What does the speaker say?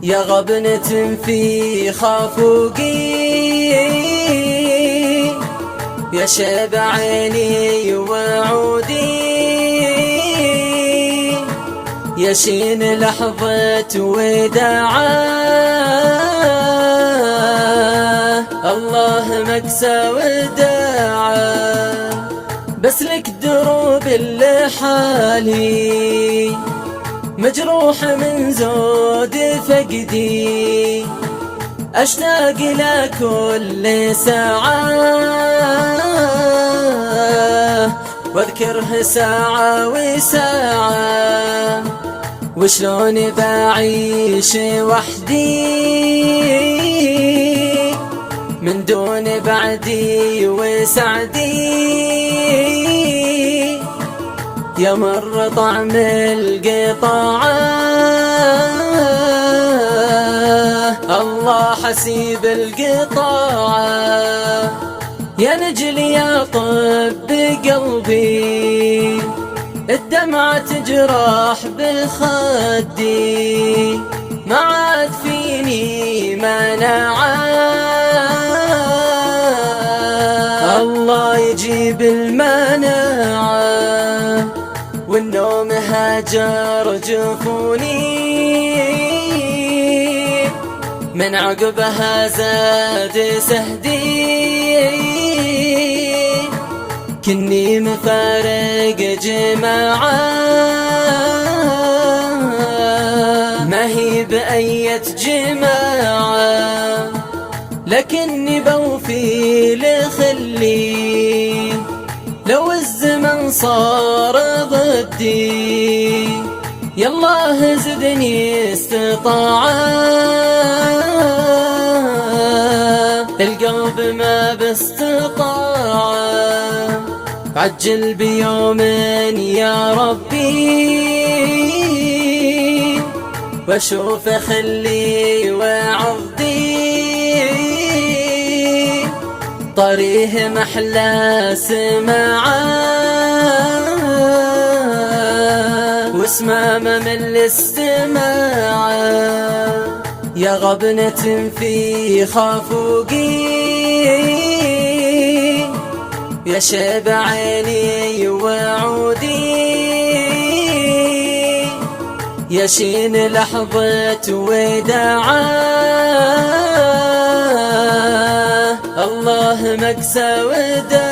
يا غبنة في خافوقي يا شاب عيني وعودي يا شين لحظة وداعه الله مكسى وداعه بسلك دروب لحالي مجروح من زود فقدي أشتاق لكل ساعة واذكره ساعة وساعة وشلون بعيش وحدي من دون بعدي وسعدي يا مر طعم القطاعة الله حسيب القطاعة يا نجل يا طب قلبي الدمعة تجرح بخدي ما عاد فيني مناعة الله يجيب المناعة والنوم هاجر جفوني من عقبها زاد سهدي كني مفارق جماعة ما هي بأية جماعة لكني بوفي لخلي لو الزمن صار ضدي يالله زدني استطاعة القلب ما باستطاعة عجل بيوم يا ربي واشوف خلي وعضي طريه محلى سماعه واسمام من الاستماعه يا غبنة في خافوقي يا شاب عيني وعودي يا شين لحظة وداعه الله مكسى وداعه